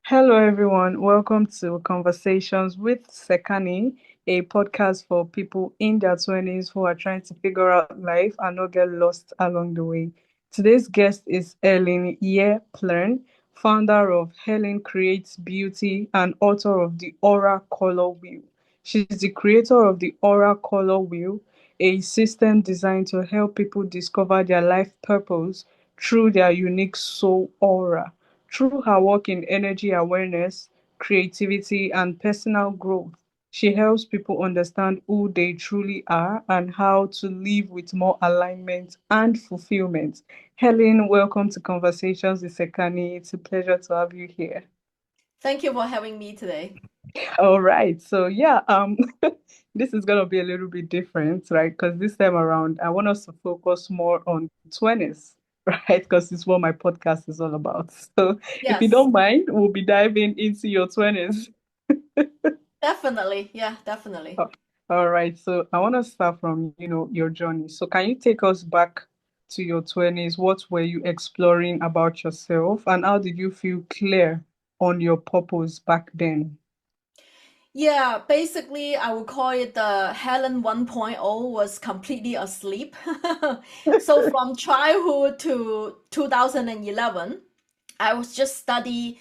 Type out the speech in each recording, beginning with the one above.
Hello, everyone. Welcome to Conversations with Sekani, a podcast for people in their 20s who are trying to figure out life and not get lost along the way. Today's guest is Helen Ye Plehn, founder of Helen Creates Beauty and author of the Aura Color Wheel. She's the creator of the Aura Color Wheel, a system designed to help people discover their life purpose through their unique soul aura. Through her work in energy awareness, creativity, and personal growth, she helps people understand who they truly are and how to live with more alignment and fulfillment. Helen, welcome to Conversations with Sekani. It's a pleasure to have you here. Thank you for having me today. All right. This is gonna be a little bit different, right? Because this time around, I want us to focus more on 20s, right? Because it's what my podcast is all about. So if you Yes, don't mind, we'll be diving into your 20s. definitely. Yeah, definitely. Uh, All right. So I want to start from, your journey. So can you take us back to your 20s? What were you exploring about yourself, and how did you feel clear on your purpose back then? Yeah, basically, I would call it the Helen 1.0 was completely asleep. So from childhood to 2011, I was just study,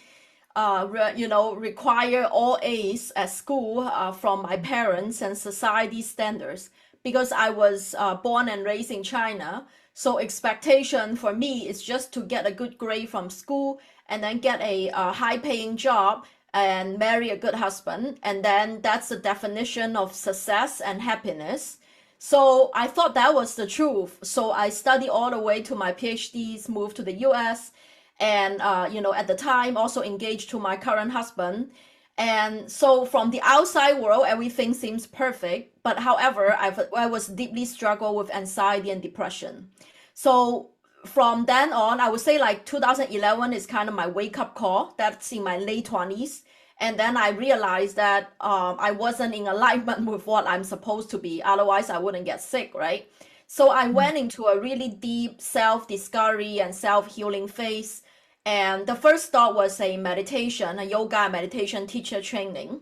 require all A's at school from my parents and society standards because I was born and raised in China. So expectation for me is just to get a good grade from school and then get a high-paying job and marry a good husband, and then that's the definition of success and happiness. So I thought that was the truth. So I studied all the way to my PhDs, moved to the US, and at the time also engaged to my current husband. And so from the outside world, everything seems perfect. But however, I was deeply struggled with anxiety and depression. So from then on, I would say like 2011 is kind of my wake up call. That's in my late 20s. And then I realized that I wasn't in alignment with what I'm supposed to be. Otherwise, I wouldn't get sick, right? So I went into a really deep self discovery and self healing phase. And the first start was a meditation, a yoga and meditation teacher training.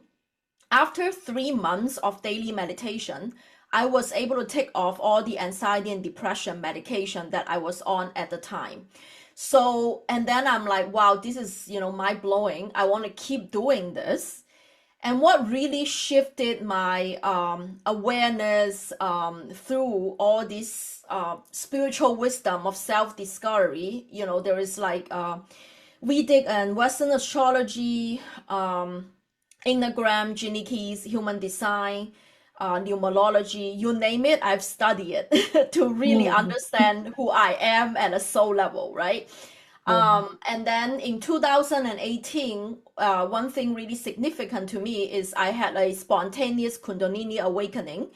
After 3 months of daily meditation, I was able to take off all the anxiety and depression medication that I was on at the time. So, and then I'm like, wow, this is, mind blowing. I want to keep doing this. And what really shifted my awareness through all this spiritual wisdom of self discovery, there is like Vedic and Western astrology, Enneagram, Gene Keys, human design, numerology, you name it, I've studied it to really Mm, understand who I am at a soul level, right? mm, And then in 2018, one thing really significant to me is I had a spontaneous Kundalini awakening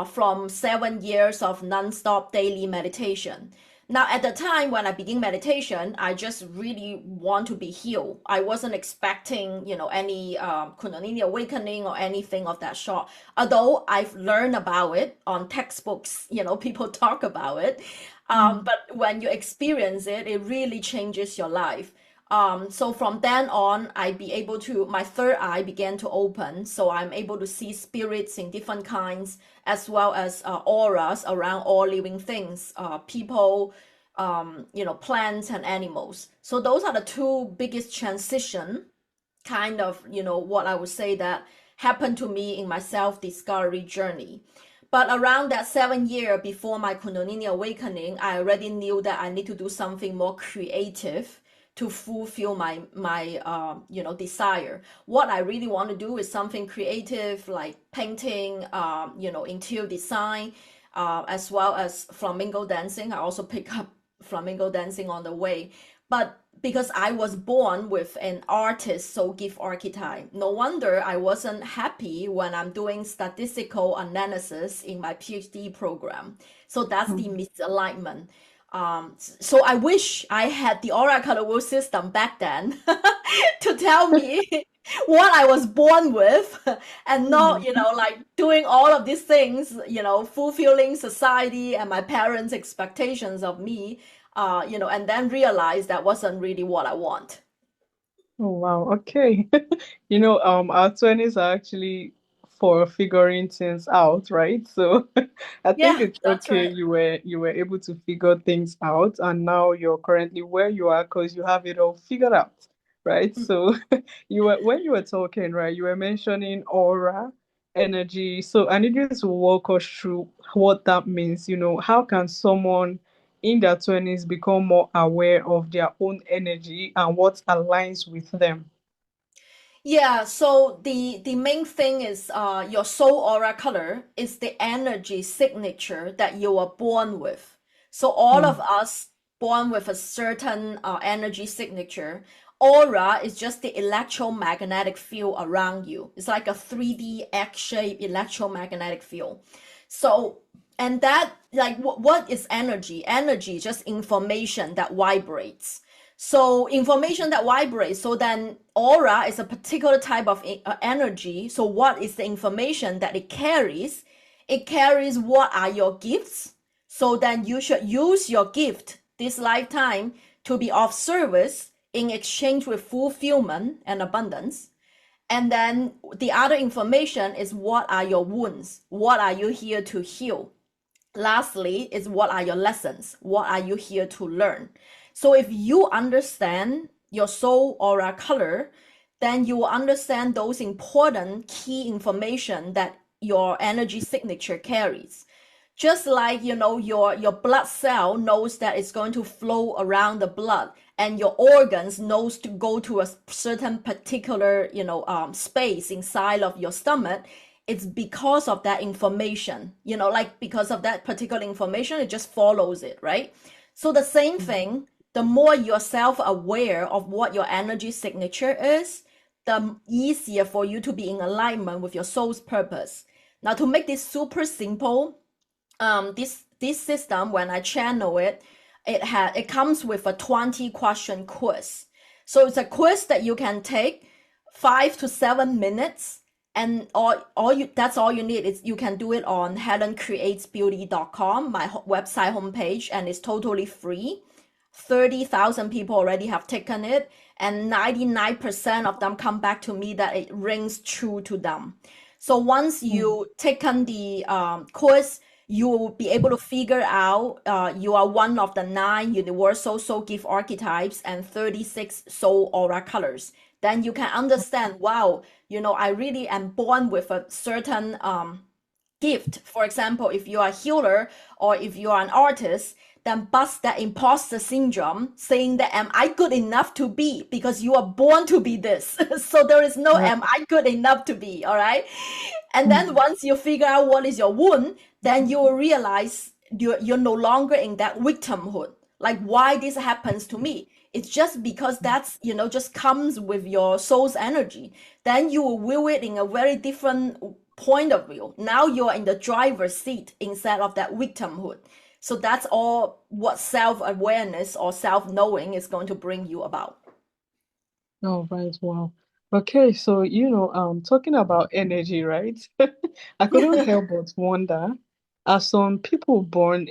from 7 years of nonstop daily meditation. Now, at the time when I began meditation, I just really want to be healed. I wasn't expecting, any Kundalini awakening or anything of that sort. Although I've learned about it on textbooks, people talk about it. mm, But when you experience it, it really changes your life. So from then on, my third eye began to open. So I'm able to see spirits in different kinds, as well as auras around all living things, people, plants and animals. So those are the two biggest transition, kind of, what I would say that happened to me in my self-discovery journey. But around that 7 year before my Kundalini awakening, I already knew that I need to do something more creative to fulfill my desire. What I really want to do is something creative like painting, interior design, as well as flamenco dancing. I also pick up flamenco dancing on the way. But because I was born with an artist soul gift archetype, no wonder I wasn't happy when I'm doing statistical analysis in my PhD program. So that's the mm. misalignment. So I wish I had the oracle system back then to tell me what I was born with and not, Mm. like doing all of these things, fulfilling society and my parents' expectations of me, and then realize that wasn't really what I want. Oh wow, okay. Our 20s are actually for figuring things out, right? So I think Yeah, it's that's okay right. you were able to figure things out, and now you're currently where you are because you have it all figured out, right? So you were when you were talking, right, you were mentioning aura, energy. So I need you to walk us through what that means. How can someone in their 20s become more aware of their own energy and what aligns with them? Yeah, so the main thing is your soul aura color is the energy signature that you were born with. So all of Mm, us born with a certain energy signature. Aura is just the electromagnetic field around you. It's like a 3D X-shaped electromagnetic field. So, and that, like, what is energy? Energy is just information that vibrates. So information that vibrates. So then aura is a particular type of energy. So what is the information that it carries? It carries what are your gifts. So then you should use your gift this lifetime to be of service in exchange with fulfillment and abundance. And then the other information is what are your wounds? What are you here to heal? Lastly is what are your lessons? What are you here to learn? So if you understand your soul aura color, then you will understand those important key information that your energy signature carries. Just like your blood cell knows that it's going to flow around the blood, and your organs knows to go to a certain particular space inside of your stomach. It's because of that information, like because of that particular information, it just follows it, right? So the same thing, the more you're self-aware of what your energy signature is, the easier for you to be in alignment with your soul's purpose. Now, to make this super simple, this system, when I channel it, it comes with a 20-question quiz. So it's a quiz that you can take 5 to 7 minutes, and all you that's all you need is you can do it on helencreatesbeauty.com, my website homepage, and it's totally free. 30,000 people already have taken it, and 99% of them come back to me that it rings true to them. So once mm, you taken the course, you will be able to figure out you are one of the 9 universal soul gift archetypes and 36 soul aura colors. Then you can understand, wow, I really am born with a certain gift. For example, if you are a healer or if you are an artist, then bust that imposter syndrome, saying that am I good enough to be, because you are born to be this. So there is no yeah, am I good enough to be, all right? And then mm, once you figure out what is your wound, then you will realize you're no longer in that victimhood. Like, why this happens to me? It's just because that's, just comes with your soul's energy. Then you will view it in a very different point of view. Now you're in the driver's seat instead of that victimhood. So that's all what self-awareness or self-knowing is going to bring you about. oh right, wow. Okay, so talking about energy, right? I couldn't help but wonder, are some people born,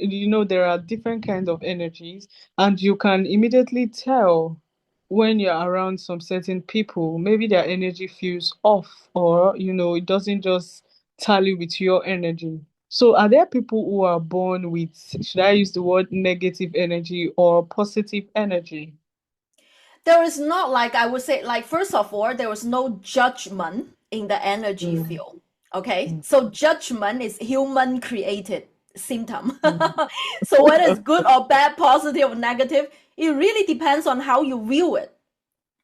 there are different kinds of energies, and you can immediately tell when you're around some certain people, maybe their energy feels off, or it doesn't just tally with your energy. So are there people who are born with, should I use the word negative energy or positive energy? There is not, like, I would say, like, first of all, there was no judgment in the energy Mm, field. Okay, mm, so judgment is human created symptom. mm. So whether it's good or bad, positive or negative, it really depends on how you view it,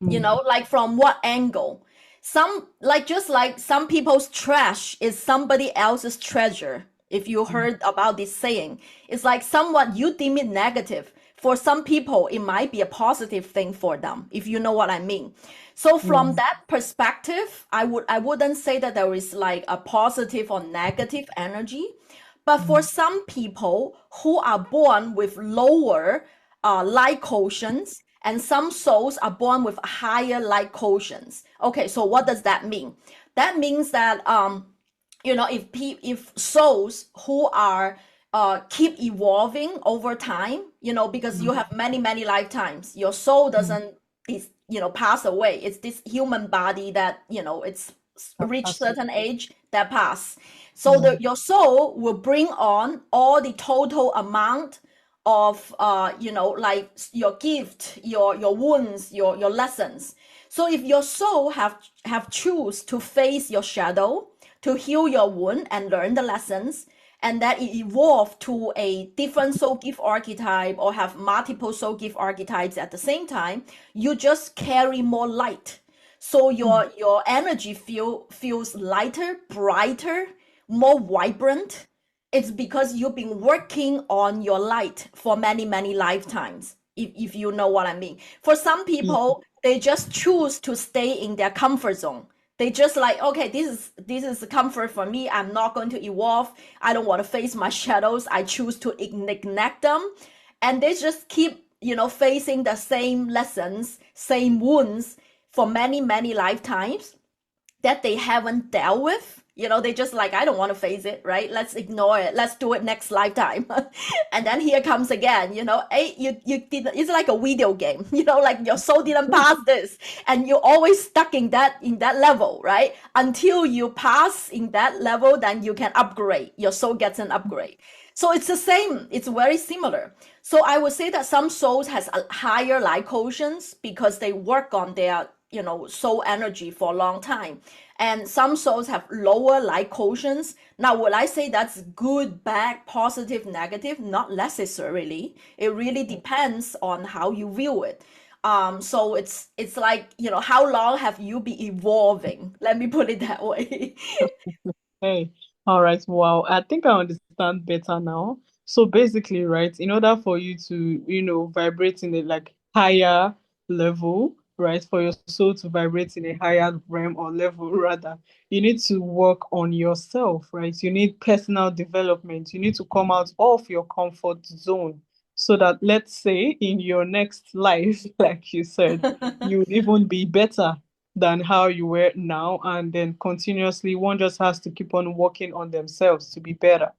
Mm, like from what angle. Some, like, just like some people's trash is somebody else's treasure. If you mm, heard about this saying, it's like somewhat you deem it negative, for some people it might be a positive thing for them, if you know what I mean. So from mm, that perspective, I wouldn't say that there is like a positive or negative energy. But for mm, some people who are born with lower light quotients, and some souls are born with higher light quotients. Okay, so what does that mean? That means that if souls who are keep evolving over time, because you mm, have many lifetimes, your soul mm, doesn't pass away. It's this human body that, it's reached That's certain okay. age that pass. So Yeah. your soul will bring on all the total amount of, like your gift, your wounds, your lessons. So if your soul have choose to face your shadow, to heal your wound and learn the lessons, and that it evolved to a different soul gift archetype or have multiple soul gift archetypes at the same time, you just carry more light. So Mm. your energy feels lighter, brighter, more vibrant. It's because you've been working on your light for many, many lifetimes, if you know what I mean. For some Yeah. people, they just choose to stay in their comfort zone. They just like, okay, this is comfort for me. I'm not going to evolve. I don't want to face my shadows. I choose to neglect them. And they just keep, facing the same lessons, same wounds for many, many lifetimes that they haven't dealt with. They just like, I don't want to face it, right? Let's ignore it. Let's do it next lifetime. And then here comes again, hey, you did, it's like a video game, like your soul didn't pass this, and you're always stuck in that level, right? Until you pass in that level, then you can upgrade. Your soul gets an upgrade. So it's the same, it's very similar. So I would say that some souls has a higher light quotients because they work on their soul energy for a long time, and some souls have lower light quotients. Now would I say that's good, bad, positive, negative? Not necessarily. It really depends on how you view it. So it's like, how long have you been evolving, let me put it that way. Hey, all right. Wow. I think I understand better now. So basically, right, in order for you to, vibrate in a like higher level, right, for your soul to vibrate in a higher realm or level rather, you need to work on yourself, right? You need personal development. You need to come out of your comfort zone so that, let's say, in your next life, like you said, you would even be better than how you were now. And then continuously, one just has to keep on working on themselves to be better,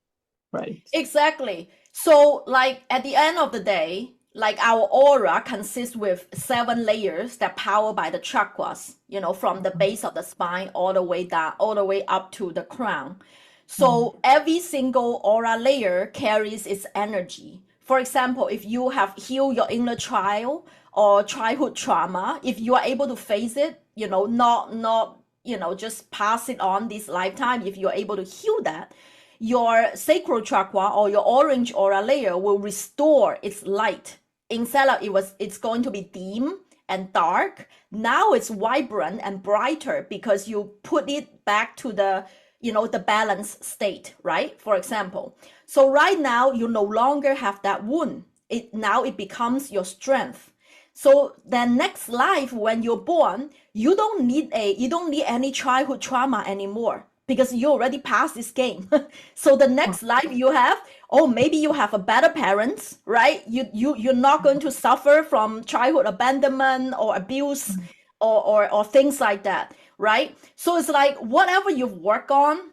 right? Exactly. So, like at the end of the day, like our aura consists with 7 layers that power by the chakras, from the base of the spine all the way down, all the way up to the crown. Mm. So every single aura layer carries its energy. For example, if you have healed your inner child or childhood trauma, if you are able to face it, not just pass it on this lifetime, if you're able to heal that, your sacral chakra or your orange aura layer will restore its light. Instead of it's going to be dim and dark, now it's vibrant and brighter because you put it back to the balanced state, right? For example, so right now you no longer have that wound. It becomes your strength. So then next life, when you're born, you don't need any childhood trauma anymore because you already passed this game. So the next life you have, oh, maybe you have a better parents, right? You're not going to suffer from childhood abandonment or abuse or things like that, right? So it's like whatever you've worked on,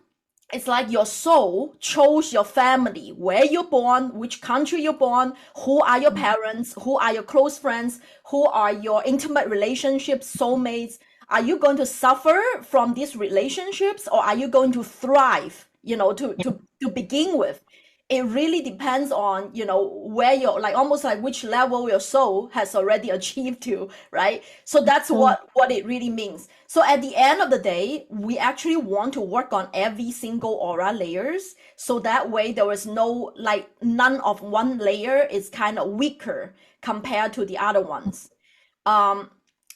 it's like your soul chose your family, where you're born, which country you're born, who are your parents, who are your close friends, who are your intimate relationships, soulmates. Are you going to suffer from these relationships or are you going to thrive, to begin with? It really depends on, where you're like almost like which level your soul has already achieved to, right? So that's Mm. what it really means. So at the end of the day, we actually want to work on every single aura layers, so that way there is no, like, none of one layer is kind of weaker compared to the other ones. um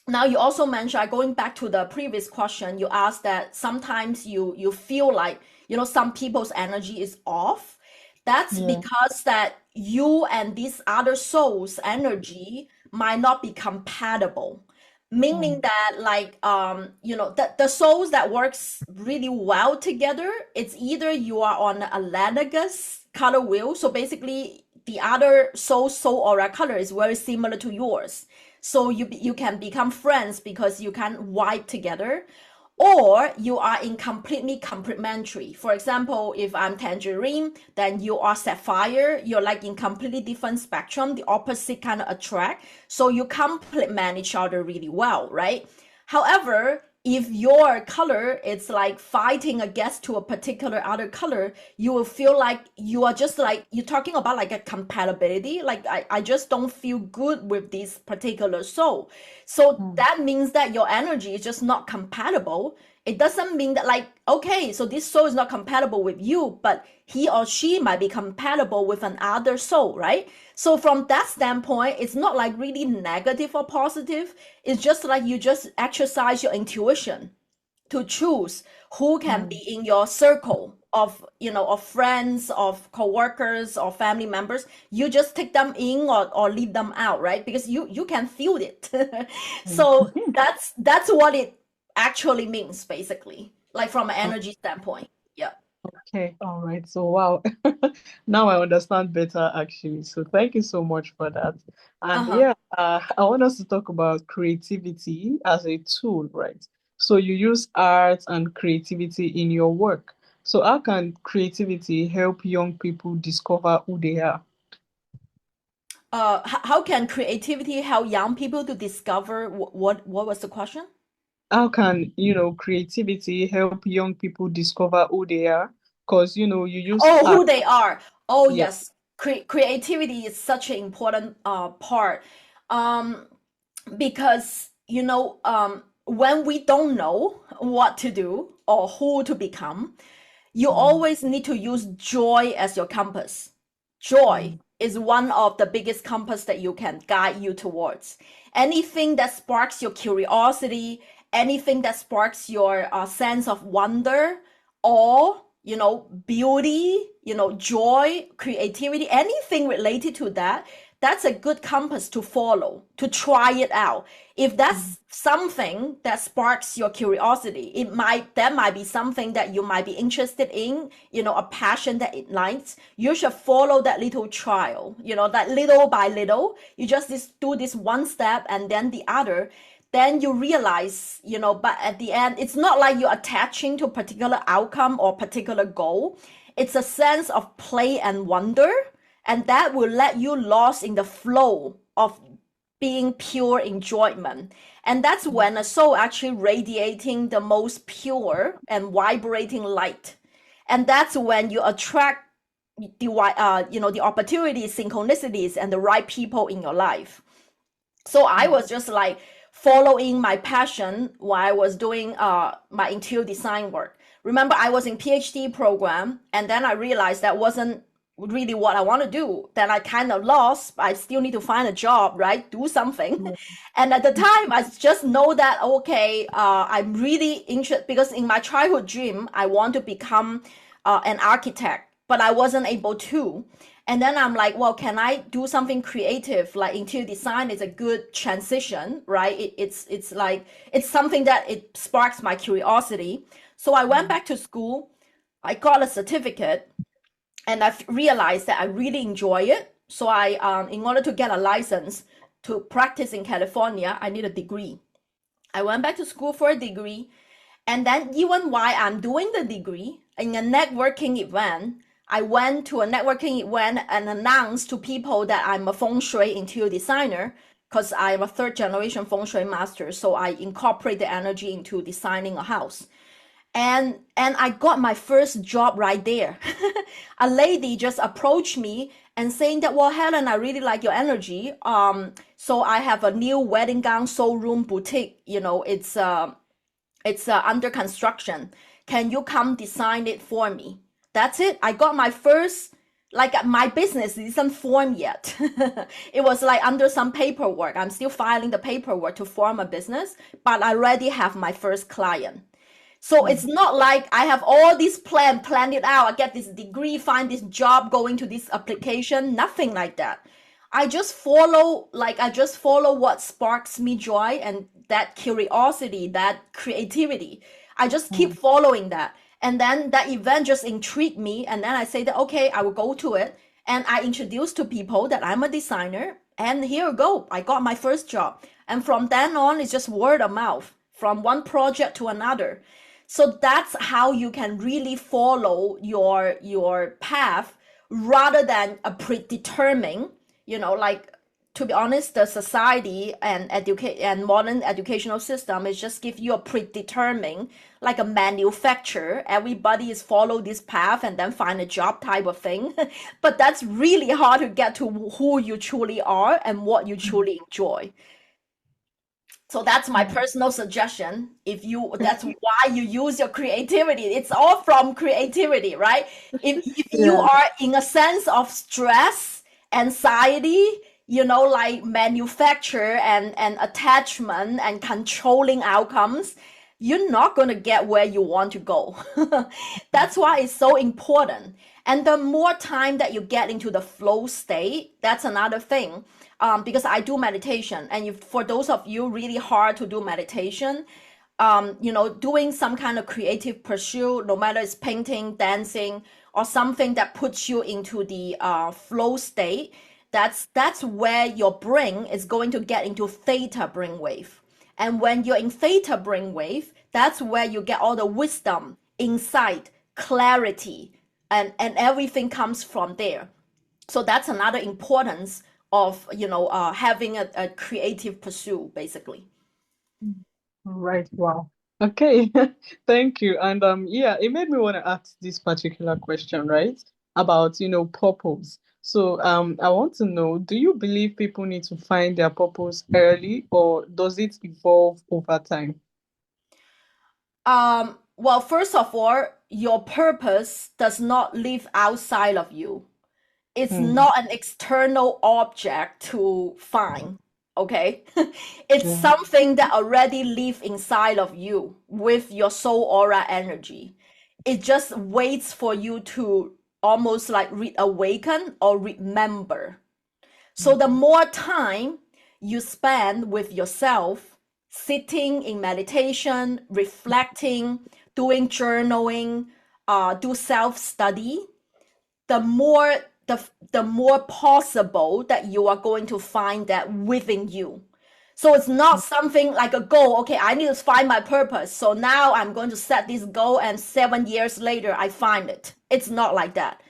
Now you also mentioned, going back to the previous question, you asked that sometimes you feel like, some people's energy is off. That's Yeah. because that you and these other souls energy might not be compatible, meaning Mm. that, like, the souls that works really well together, it's either you are on a analogous color wheel, so basically the other soul aura color is very similar to yours, so you can become friends because you can vibe together. or you are in completely complementary. For example, if I'm tangerine, then you are sapphire. You're like in completely different spectrum, the opposite kind of attract. So you complement each other really well, right? However, if your color is like fighting against to a particular other color, you will feel like you are just like you're talking about like a compatibility. Like I just don't feel good with this particular soul. So Mm. that means that your energy is just not compatible. It doesn't mean that like, okay, so this soul is not compatible with you, but he or she might be compatible with another soul, right? So from that standpoint, it's not like really negative or positive. It's just like you just exercise your intuition to choose who can be Mm. in your circle of of friends, of coworkers or family members. You just take them in or leave them out, right? Because you can feel it. So that's what it actually means, basically, like from an energy standpoint. Yeah. Okay, all right. So, wow. Now I understand better, actually. So, thank you so much for that. And Uh-huh. yeah, I want us to talk about creativity as a tool, right? So, you use art and creativity in your work. So, how can creativity help young people discover who they are? How can creativity help young people to discover what was the question? How can, creativity help young people discover who they are? Because, you use Oh, art. who they are. Oh, Yeah. yes. Creativity is such an important part. Um, because when we don't know what to do or who to become, you Mm, always need to use joy as your compass. Joy mm, is one of the biggest compass that you can guide you towards. Anything that sparks your curiosity, anything that sparks your sense of wonder, awe, beauty, joy, creativity, anything related to that, that's a good compass to follow, to try it out. If mm, that's something that sparks your curiosity, that might be something that you might be interested in, a passion that it lights. You should follow that little trial, that little by little. You just do this one step and then the other. Then you realize, but at the end, it's not like you're attaching to a particular outcome or particular goal. It's a sense of play and wonder, and that will let you lost in the flow of being pure enjoyment. And that's mm, when a soul actually radiating the most pure and vibrating light. And that's when you attract the opportunities, synchronicities, and the right people in your life. So I mm, was just like following my passion while I was doing my interior design work. Remember, I was in PhD program, and then I realized that wasn't really what I want to do. Then I kind of lost. I still need to find a job, right? Do something. yeah, And at the time, I just know that okay, I'm really interested because in my childhood dream, I want to become an architect, but I wasn't able to. And then I'm like, well, can I do something creative? Like interior design is a good transition, right? It's like it's something that it sparks my curiosity. So I went mm, back to school. I got a certificate, and I realized that I really enjoy it. So in order to get a license to practice in California, I need a degree. I went back to school for a degree, and then even while I'm doing the degree in a networking event, I went to a networking event and announced to people that I'm a feng shui interior designer because I'm a third generation feng shui master. So I incorporate the energy into designing a house. And I got my first job right there. A lady just approached me and saying that, well, Helen, I really like your energy. So I have a new wedding gown showroom boutique. It's under construction. Can you come design it for me? That's it. I got my first, like my business isn't formed yet. It was like under some paperwork. I'm still filing the paperwork to form a business, but I already have my first client. So it's mm, not like I have all this planned it out. I get this degree, find this job, going to this application, nothing like that. I just follow what sparks me joy and that curiosity, that creativity. I just keep mm, following that. And then that event just intrigued me. And then I say that, okay, I will go to it. And I introduce to people that I'm a designer. And here we go. I got my first job. And from then on, it's just word of mouth. from one project to another. So that's how you can really follow your path rather than a predetermined, like, to be honest, the society and educate and modern educational system is just give you a predetermined, like a manufacturer. Everybody is follow this path and then find a job type of thing. But that's really hard to get to who you truly are and what you truly enjoy. So that's my personal suggestion. If you, that's why you use your creativity. It's all from creativity, right? If you Yeah. are in a sense of stress, anxiety, like manufacture and attachment and controlling outcomes, you're not going to get where you want to go. That's why it's so important. And the more time that you get into the flow state, that's another thing. Because I do meditation, and if, for those of you really hard to do meditation, doing some kind of creative pursuit, no matter it's painting, dancing, or something that puts you into the flow state, that's where your brain is going to get into theta brainwave. And when you're in theta brainwave, that's where you get all the wisdom, insight, clarity, and everything comes from there. So that's another importance of having a creative pursuit, basically. Right. Wow. Okay. Thank you. And yeah, it made me want to ask this particular question, right? About, purpose. So I want to know, do you believe people need to find their purpose early, or does it evolve over time? Well, first of all, your purpose does not live outside of you. It's Hmm. not an external object to find. Okay. It's Yeah. something that already live inside of you with your soul aura energy. It just waits for you to almost like reawaken or remember. So the more time you spend with yourself, sitting in meditation, reflecting, doing journaling, do self-study, the more the more possible that you are going to find that within you. So it's not something like a goal. Okay, I need to find my purpose. So now I'm going to set this goal, and 7 years later I find it. It's not like that.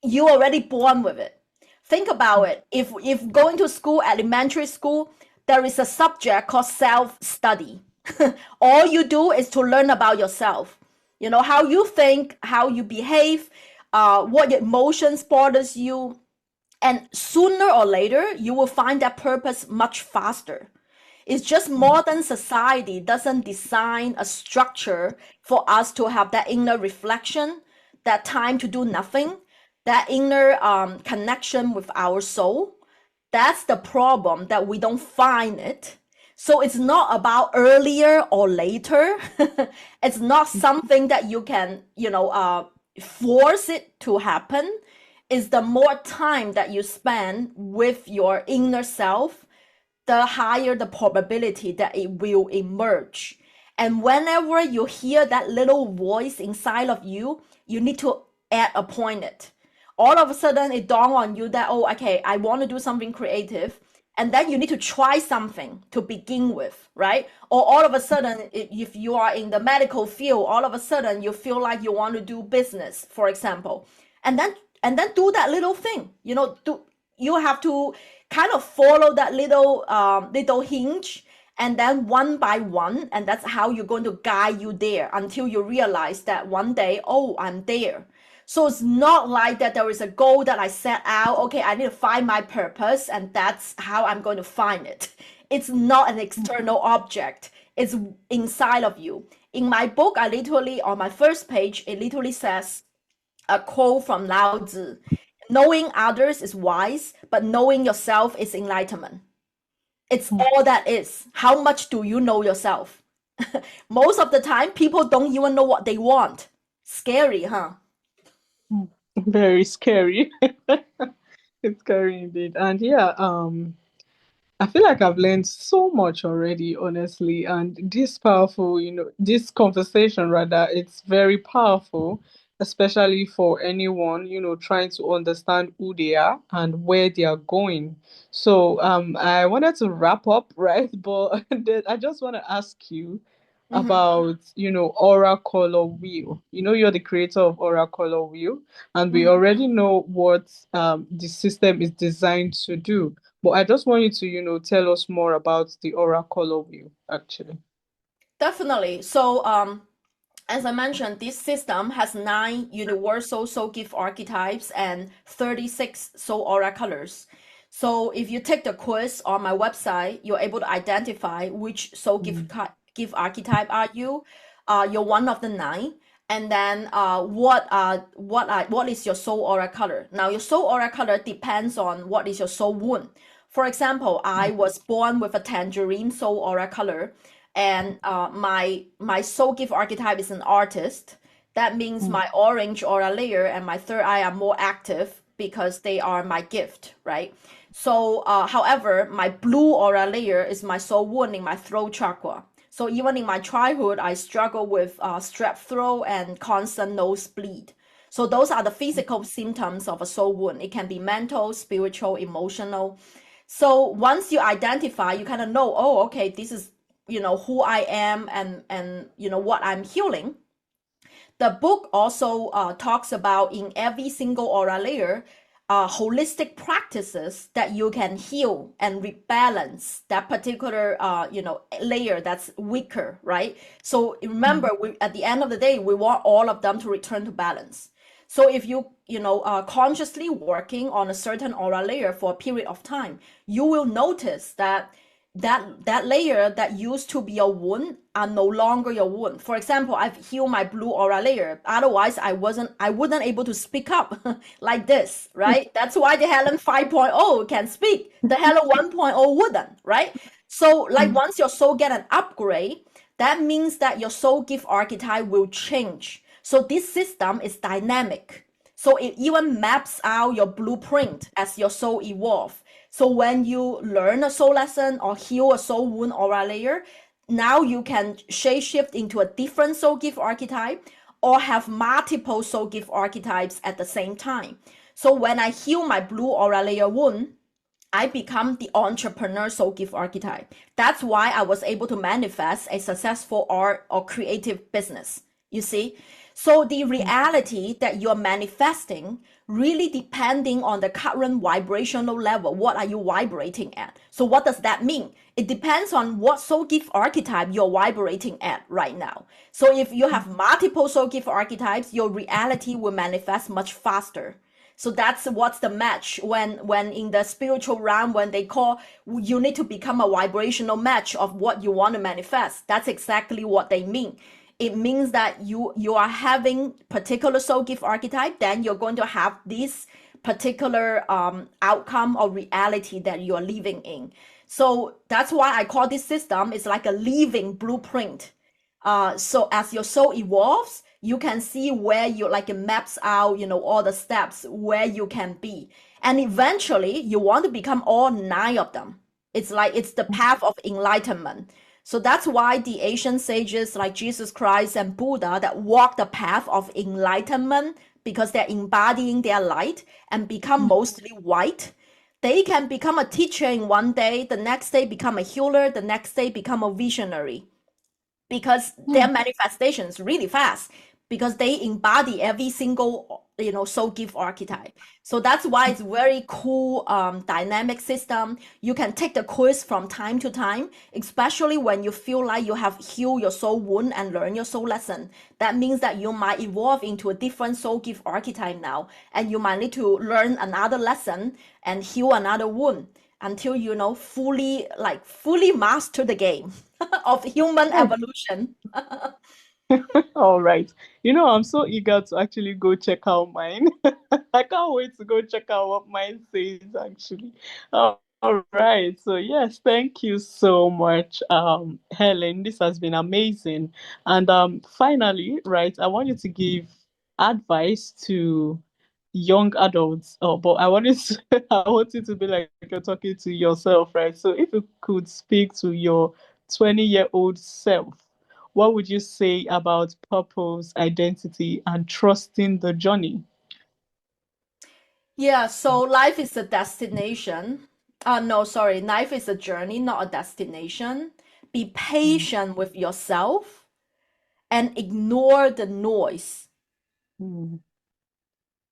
You already born with it. Think about it. If going to school, elementary school, there is a subject called self-study. All you do is to learn about yourself. How you think, how you behave, what emotions bothers you, and sooner or later you will find that purpose much faster. It's just modern society doesn't design a structure for us to have that inner reflection, that time to do nothing, that inner connection with our soul. That's the problem, that we don't find it. So it's not about earlier or later. It's not something that you can, force it to happen. It's the more time that you spend with your inner self, the higher the probability that it will emerge. And whenever you hear that little voice inside of you, you need to add a point it. All of a sudden, it dawned on you that, oh, okay, I want to do something creative. And then you need to try something to begin with, right? Or all of a sudden, if you are in the medical field, all of a sudden you feel like you want to do business, for example. And then do that little thing. You have to kind of follow that little hinge, and then one by one, and that's how you're going to guide you there until you realize that one day, oh, I'm there. So it's not like that there is a goal that I set out, okay, I need to find my purpose and that's how I'm going to find it. It's not an external object, it's inside of you. In my book, I literally, on my first page, it literally says a quote from Lao Tzu: knowing others is wise, but knowing yourself is enlightenment. It's all that is. How much do you know yourself? Most of the time, people don't even know what they want. Scary, huh? Very scary. It's scary indeed. And yeah, I feel like I've learned so much already, honestly. And this powerful, this conversation rather, it's very powerful, especially for anyone, trying to understand who they are and where they are going. So, I wanted to wrap up, right? But then I just want to ask you, Mhm. about, aura color wheel. You're the creator of aura color wheel, and we Mhm. already know what the system is designed to do. But I just want you to, tell us more about the aura color wheel, actually. Definitely. So, as I mentioned, this system has 9 universal soul gift archetypes and 36 soul aura colors. So if you take the quiz on my website, you're able to identify which soul Mm, gift archetype are you. You're one of the 9. And then what is your soul aura color? Now your soul aura color depends on what is your soul wound. For example, I was born with a tangerine soul aura color, and my soul gift archetype is an artist. That means mm, my orange aura layer and my third eye are more active because they are my gift, right? So, however, my blue aura layer is my soul wound in my throat chakra. So even in my childhood, I struggle with strep throat and constant nosebleed. So those are the physical symptoms of a soul wound. It can be mental, spiritual, emotional. So once you identify, you kind of know, oh, okay, this is who I am, and what I'm healing. The book also talks about in every single aura layer, holistic practices that you can heal and rebalance that particular layer that's weaker, right? So remember, we at the end of the day, we want all of them to return to balance. So if you are consciously working on a certain aura layer for a period of time, you will notice that that layer that used to be your wound are no longer your wound. For example, I've healed my blue aura layer. Otherwise, I wouldn't able to speak up like this, right? That's why the Helen 5.0 can speak. The Helen 1.0 wouldn't, right? So like mm, once your soul get an upgrade, that means that your soul gift archetype will change. So this system is dynamic. So it even maps out your blueprint as your soul evolve. So when you learn a soul lesson or heal a soul wound aura layer, now you can shape shift into a different soul gift archetype or have multiple soul gift archetypes at the same time. So when I heal my blue aura layer wound, I become the entrepreneur soul gift archetype. That's why I was able to manifest a successful art or creative business. You see? So the mm, reality that you're manifesting really depending on the current vibrational level. What are you vibrating at? So what does that mean? It depends on what soul gift archetype you're vibrating at right now. So if you have multiple soul gift archetypes, your reality will manifest much faster. So that's what's the match when in the spiritual realm, when they call you need to become a vibrational match of what you want to manifest. That's exactly what they mean. It means that you are having particular soul gift archetype, then you're going to have this particular outcome or reality that you are living in. So that's why I call this system is like a living blueprint. So as your soul evolves, you can see where you like it maps out, all the steps where you can be. And eventually you want to become all 9 of them. It's like it's the path of enlightenment. So that's why the ancient sages like Jesus Christ and Buddha that walk the path of enlightenment because they're embodying their light and become mm, mostly white. They can become a teacher in one day, the next day become a healer, the next day become a visionary because their mm. manifestations really fast because they embody every single soul gift archetype. So that's why it's very cool dynamic system. You can take the quiz from time to time, especially when you feel like you have healed your soul wound and learn your soul lesson. That means that you might evolve into a different soul gift archetype now, and you might need to learn another lesson and heal another wound until fully master the game of human Oh, evolution. all right. I'm so eager to actually go check out mine. I can't wait to go check out what mine says, actually. All right. So, yes, thank you so much, Helen. This has been amazing. And finally, right, I want you to give advice to young adults. Oh, but I want you to be like you're talking to yourself, right? So, if you could speak to your 20-year-old self, what would you say about purpose, identity, and trusting the journey? Yeah, so life is a destination. No, sorry, life is a journey, not a destination. Be Mm, patient with yourself and ignore the noise. Mm.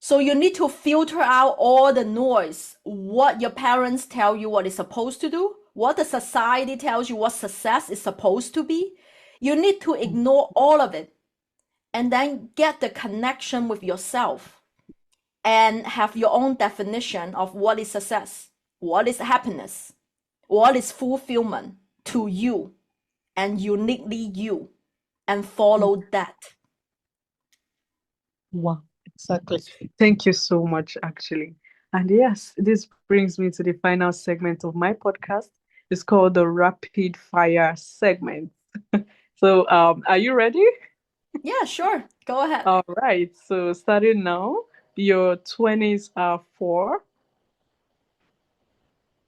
So you need to filter out all the noise, what your parents tell you what is supposed to do, what the society tells you what success is supposed to be. You need to ignore all of it and then get the connection with yourself and have your own definition of what is success, what is happiness, what is fulfillment to you and uniquely you, and follow that. Wow, exactly. Thank you so much, actually. And yes, this brings me to the final segment of my podcast. It's called the rapid fire segment. So, are you ready? Yeah, sure. Go ahead. All right. So, starting now, your 20s are for.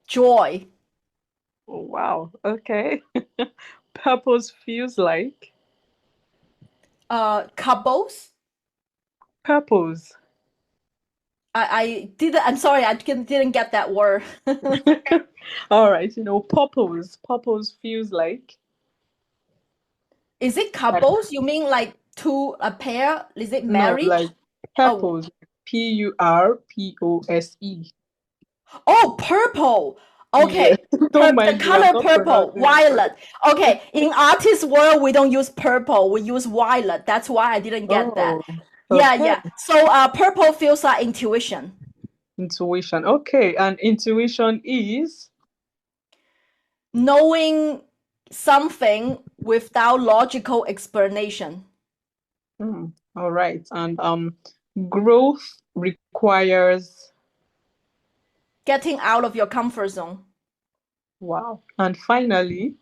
Joy. Oh, wow. Okay. Purpose feels like. Couples. Purpose. I didn't. I'm sorry. I didn't get that word. All right. Purpose. Purpose feels like. Is it uh, couples? You mean like two a pair? Is it No, like marriage? Oh, purpose. Purpose. oh, purple. Yeah. Okay, Don't the mind me. I'm color not purple, pronouncing it violet. correctly. Okay, in artist world we don't use purple. We use violet. That's why I didn't get that. Oh, Yeah, okay. yeah. So purple feels like intuition, Intuition. Okay. And intuition is. knowing something without logical explanation, All right. And growth requires. getting out of your comfort zone. Wow. And finally,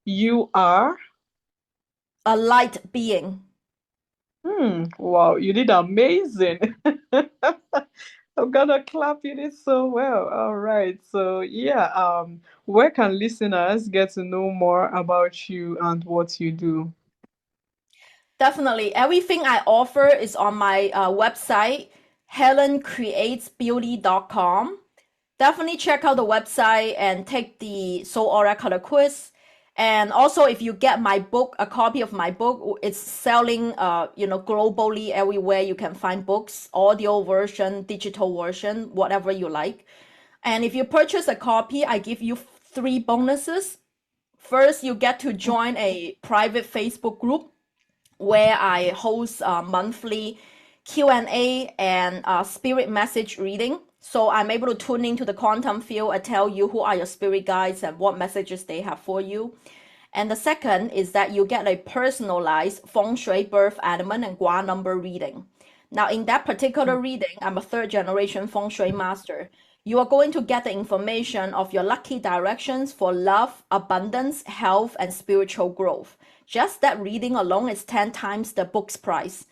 you are. A light being. Wow, you did amazing. I'm gonna clap. You did so well. All right. So yeah, where can listeners get to know more about you and what you do? Definitely. Everything I offer is on my website, helencreatesbeauty.com. Definitely check out the website and take the Soul Aura Color quiz. And also, if you get my book, a copy of my book, it's selling, globally everywhere you can find books, audio version, digital version, whatever you like. And if you purchase a copy, I give you three bonuses. First, you get to join a private Facebook group where I host monthly Q&A and spirit message reading. So I'm able to tune into the quantum field and tell you who are your spirit guides and what messages they have for you. And the second is that you get a personalized feng shui birth element and gua number reading. Now, in that particular reading, I'm a third generation feng shui master. You are going to get the information of your lucky directions for love, abundance, health, and spiritual growth. Just that reading alone is 10 times the book's price.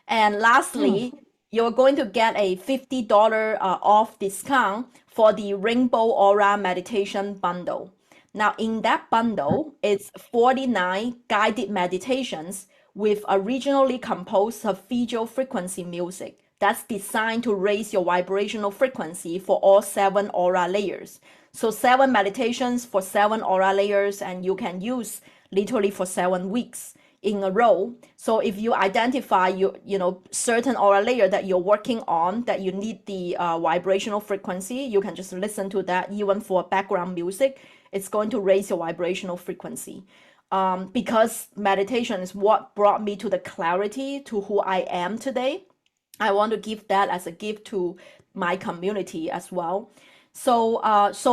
And Hmm. lastly, you're going to get a $50 off discount for the Rainbow Aura Meditation Bundle. Now, in that bundle, it's 49 guided meditations with originally composed Hafijo frequency music that's designed to raise your vibrational frequency for all 7 aura layers. So, 7 meditations for 7 aura layers, and you can use literally for 7 weeks in a row. So if you identify certain aura layer that you're working on that you need the vibrational frequency, you can just listen to that even for background music. It's going to raise your vibrational frequency. Because meditation is what brought me to the clarity to who I am today. I want to give that as a gift to my community as well. So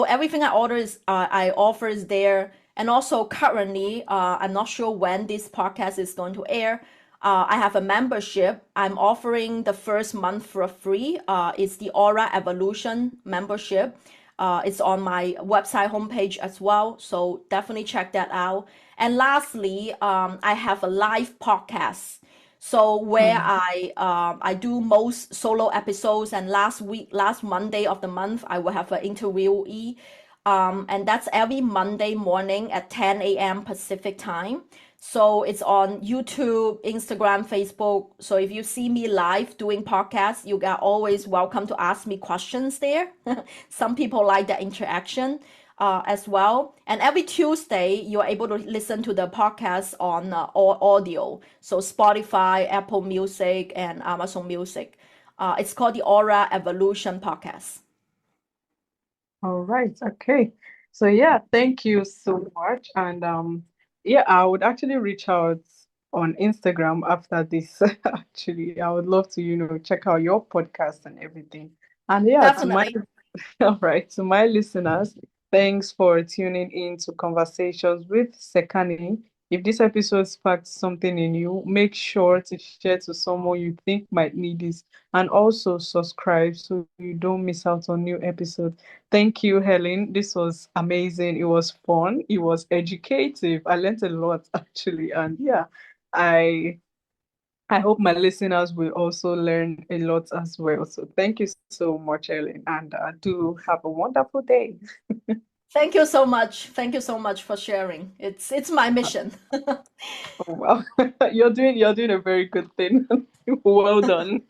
everything I offer is there. And also currently, I'm not sure when this podcast is going to air. I have a membership. I'm offering the first month for free. It's the Aura Evolution membership. It's on my website homepage as well. So definitely check that out. And lastly, I have a live podcast. So where Hmm. I do most solo episodes, and last Monday of the month, I will have an interviewee, and that's every Monday morning at 10 a.m. Pacific time. So it's on YouTube, Instagram, Facebook. So if you see me live doing podcasts, you are always welcome to ask me questions there. Some people like that interaction. as well. And every Tuesday, you're able to listen to the podcast on audio. So Spotify, Apple Music, and Amazon Music. It's called the Aura Evolution Podcast. All right. Okay. So yeah, thank you so much. And yeah, I would actually reach out on Instagram after this. Actually, I would love to, check out your podcast and everything. And yeah, to my Definitely. all right, to my listeners, thanks for tuning in to Conversations with Sekani. If this episode sparked something in you, make sure to share to someone you think might need this, and also subscribe so you don't miss out on new episodes. Thank you, Helen. This was amazing. It was fun. It was educative. I learned a lot actually, and yeah, I I hope my listeners will also learn a lot as well. So thank you so much, Ellen, and do have a wonderful day. Thank you so much. Thank you so much for sharing. It's my mission. Oh, wow, you're doing a very good thing. Well done.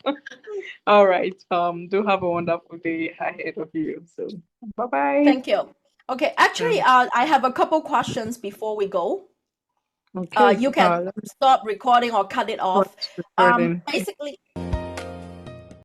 All right. Do have a wonderful day ahead of you. So bye bye. Thank you. Okay, actually, I have a couple questions before we go. Okay. You can Let me stop recording or cut it off. start recording. Basically,